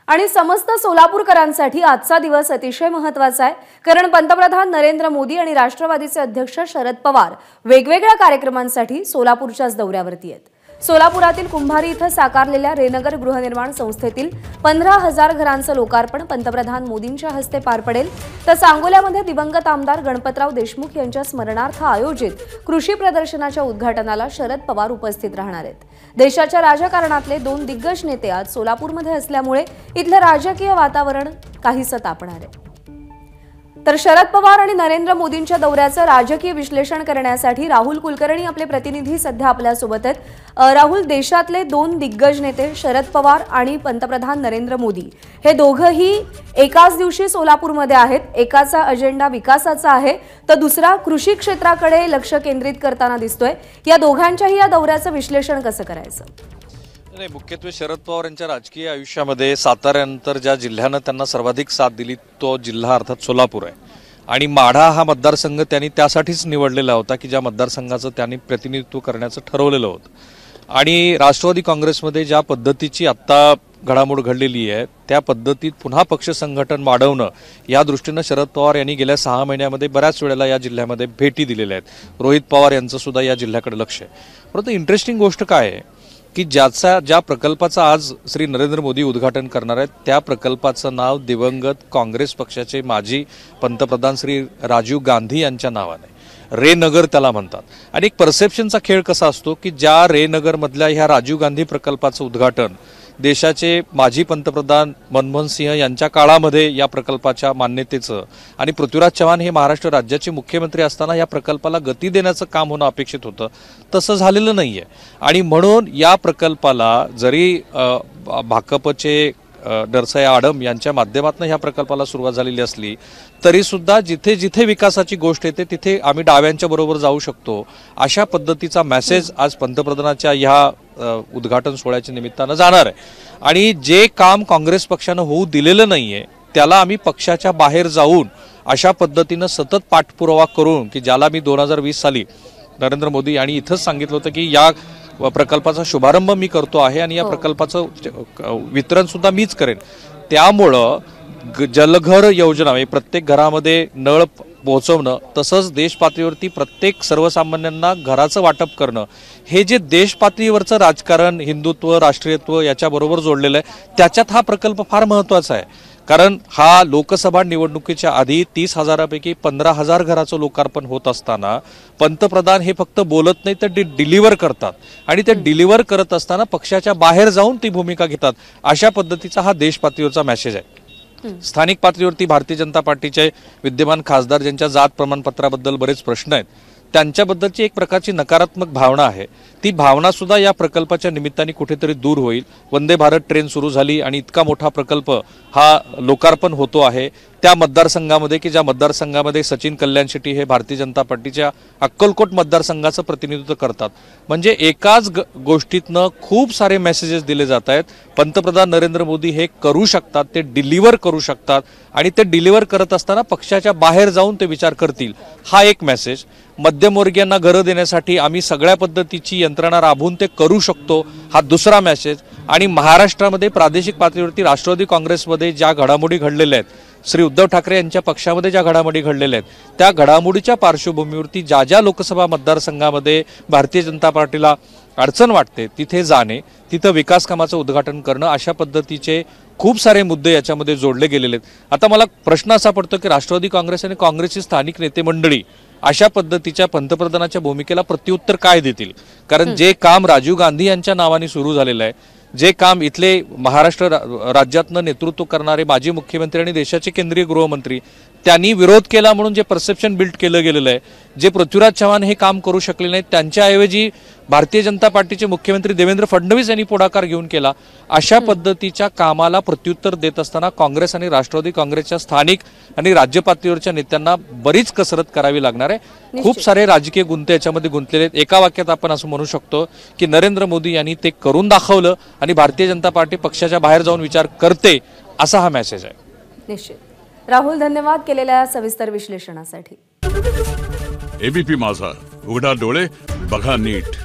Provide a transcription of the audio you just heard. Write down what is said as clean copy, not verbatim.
आणि समस्त सोलापूरकरांसाठी आजचा दिवस अतिशय महत्त्वाचा आहे, कारण पंतप्रधान नरेंद्र मोदी आणि राष्ट्रवादीचे अध्यक्ष शरद पवार वेगवेगळ्या कार्यक्रमांसाठी सोलापूरच्याच दौऱ्यावरती आहेत। सोलापुरातील कुंभारी इथं साकारलेल्या रेनगर गृहनिर्माण संस्थेतील 15,000 घरांचं लोकार्पण पंतप्रधान मोदींच्या हस्ते पार पडेल। तर सांगोल्यामध्ये दिवंगत आमदार गणपतराव देशमुख यांच्या स्मरणार्थ आयोजित कृषी प्रदर्शनाच्या उद्घाटनाला शरद पवार उपस्थित राहणार आहेत। देशाच्या राजकारणातले दोन दिग्गज नेते आज सोलापूरमध्ये असल्यामुळे इथलं राजकीय वातावरण काहीसं तापणार आहे। तर शरद पवार आणि नरेंद्र मोदींच्या दौऱ्याचं राजकीय विश्लेषण करण्यासाठी राहुल कुलकर्णी आपले प्रतिनिधी सध्या आपल्या सोबत आहेत। राहुल, देशातले दोन दिग्गज नेते शरद पवार आणि पंतप्रधान नरेंद्र मोदी हे दोघंही एकाच दिवशी सोलापूरमध्ये आहेत। एकाचा अजेंडा विकासाचा आहे तर दुसरा कृषी क्षेत्राकडे लक्ष केंद्रित करताना दिसतोय। या दोघांच्याही या दौऱ्याचं विश्लेषण कसं करायचं? नाही, मुख्यत्वे शरद पवार यांच्या राजकीय आयुष्यामध्ये साताऱ्यानंतर ज्या जिल्ह्यानं त्यांना सर्वाधिक साथ दिली तो जिल्हा अर्थात सोलापूर आहे। आणि माढा हा मतदारसंघ त्यांनी त्यासाठीच निवडलेला होता की ज्या मतदारसंघाचं त्यांनी प्रतिनिधित्व करण्याचं ठरवलेलं होतं। आणि राष्ट्रवादी काँग्रेसमध्ये ज्या पद्धतीची आत्ता घडामोड घडलेली आहे त्या पद्धतीत पुन्हा पक्ष संघटन वाढवणं या दृष्टीनं शरद पवार यांनी गेल्या 6 महिन्यामध्ये बऱ्याच वेळेला या जिल्ह्यामध्ये भेटी दिलेल्या आहेत। रोहित पवार यांचं सुद्धा या जिल्ह्याकडे लक्ष आहे। परंतु इंटरेस्टिंग गोष्ट काय आहे की ज्या प्रकल्पाचं आज श्री नरेंद्र मोदी उद्घाटन करणार आहेत त्या प्रकल्पाचं नाव दिवंगत काँग्रेस पक्षाचे माजी पंतप्रधान श्री राजीव गांधी यांच्या नावाने रेनगर त्याला म्हणतात। आणि एक परसेप्शनचा खेळ कसा असतो की ज्या रेनगरमधल्या ह्या राजीव गांधी प्रकल्पाचं उद्घाटन देशाचे माजी पंतप्रधान मनमोहन सिंह यांच्या काळामध्ये या प्रकल्पाच्या मान्यतेचं आणि पृथ्वीराज चव्हाण हे महाराष्ट्र राज्याचे मुख्यमंत्री असताना या प्रकल्पाला गती देण्याचं काम होणं अपेक्षित होतं, तसं झालेलं नाहीये। आणि म्हणून या प्रकल्पाला जरी भाकपचे नरसय्या आडम यांच्या माध्यमातून ह्या प्रकल्पाला सुरुवात झालेली असली तरी सुद्धा जिथे जिथे विकासाची गोष्ट येते तिथे आम्ही डाव्यांच्या बरोबर जाऊ शकतो अशा पद्धतीचा मेसेज आज पंतप्रधानाच्या ह्या उद्घाटन सोहळ्याच्या निमित्तानं जाणार आहे। आणि जे काम काँग्रेस पक्षानं होऊ दिलेलं नाहीये त्याला आम्ही पक्षाच्या बाहेर जाऊन अशा पद्धतीनं सतत पाठपुरावा करून की ज्याला मी 2020 साली नरेंद्र मोदी आणि इथंच सांगितलं होतं की या प्रकल्पाचा शुभारंभ मी करतो आहे आणि या प्रकल्पाचं वितरण सुद्धा मीच करेन। त्यामुळं जलघर योजना म्हणजे प्रत्येक घरामध्ये नळ पोहोचवणं तसंच देश पातळीवरती प्रत्येक सर्वसामान्यांना घराचं वाटप करणं हे जे देश पातळीवरचं राजकारण हिंदुत्व राष्ट्रीयत्व याच्याबरोबर जोडलेलं आहे त्याच्यात हा प्रकल्प फार महत्त्वाचा आहे। कारण हा लोकसभा निवडणुकीच्या आधी 30,000पैकी 15,000 घराचं लोकार्पण होत असताना पंतप्रधान हे फक्त बोलत नाही तर डिलिव्हर करतात आणि ते डिलिव्हर करत असताना पक्षाच्या बाहेर जाऊन ती भूमिका घेतात। अशा पद्धतीचा हा देश पातळीवरचा मेसेज आहे। स्थानिक पातळीवरती भारतीय जनता पार्टीचे विद्यमान खासदार ज्यांच्या जात प्रमाणपत्राबद्दल बरेच प्रश्न आहेत त्यांच्याबद्दलची एक प्रकारची नकारात्मक भावना आहे, ती भावना सुद्धा या प्रकल्पाच्या निमित्ताने कुठेतरी दूर होईल। वंदे भारत ट्रेन सुरू झाली आणि इतका मोठा प्रकल्प हा लोकार्पण होतो आहे त्या मतदारसंघामध्ये की ज्या मतदारसंघामध्ये सचिन कल्याण शेट्टी हे भारतीय जनता पार्टीच्या अक्कलकोट मतदारसंघाचं प्रतिनिधित्व करतात। म्हणजे एकाच गोष्टीतनं खूप सारे मेसेजेस दिले जात आहेत। पंतप्रधान नरेंद्र मोदी हे करू शकतात, ते डिलिव्हर करू शकतात आणि ते डिलिव्हर करत असताना पक्षाच्या बाहेर जाऊन ते विचार करतील हा एक मेसेज। मध्यमवर्गीयांना घरं देण्यासाठी आम्ही सगळ्या पद्धतीची यंत्रणा राबवून ते करू शकतो हा दुसरा मेसेज। आणि महाराष्ट्रामध्ये प्रादेशिक पातळीवरती राष्ट्रवादी काँग्रेसमध्ये ज्या घडामोडी घडलेल्या आहेत श्री उद्धव ठाकरे यांच्या पक्षामध्ये ज्या घडामोडी घडलेल्या आहेत त्या घडामोडीच्या पार्श्वभूमीवरती ज्या लोकसभा मतदारसंघामध्ये भारतीय जनता पार्टीला अडचण वाटते तिथे जाणे, तिथं विकास कामाचं उद्घाटन करणं अशा पद्धतीचे खूप सारे मुद्दे याच्यामध्ये जोडले गेलेले आहेत। आता मला प्रश्न असा पडतो की राष्ट्रवादी काँग्रेस आणि काँग्रेसची स्थानिक नेते मंडळी अशा पद्धतीच्या पंतप्रधानाच्या भूमिकेला प्रत्युत्तर काय देतील? कारण जे काम राजीव गांधी यांच्या नावाने सुरू झालेलं आहे, जे काम इथले महाराष्ट्र राज्यातनं नेतृत्व करणारे माजी मुख्यमंत्री आणि देशाचे केंद्रीय गृहमंत्री त्यांनी विरोध केला म्हणून जे परसेप्शन बिल्ड केलं गेलेलं आहे, जे पृथ्वीराज चव्हाण हे काम करू शकले नाहीत त्यांच्याऐवजी भारतीय जनता पार्टीचे मुख्यमंत्री देवेंद्र फडणवीस यांनी पुढाकार घेऊन केला, अशा पद्धतीच्या कामाला प्रत्युत्तर देत असताना काँग्रेस आणि राष्ट्रवादी काँग्रेसच्या स्थानिक आणि राज्य पातळीवरच्या नेत्यांना बरीच कसरत करावी लागणार आहे। खूप सारे राजकीय गुंते याच्यामध्ये गुंतलेले आहेत। एका वाक्यात आपण असं म्हणू शकतो की नरेंद्र मोदी यांनी ते करून दाखवलं आणि भारतीय जनता पार्टी पक्षाच्या बाहेर जाऊन विचार करते असा हा मेसेज आहे। निश्चित। राहुल, धन्यवाद केलेल्या सविस्तर विश्लेषणासाठी। एबीपी माझा, उघडा डोळे बघा नीट।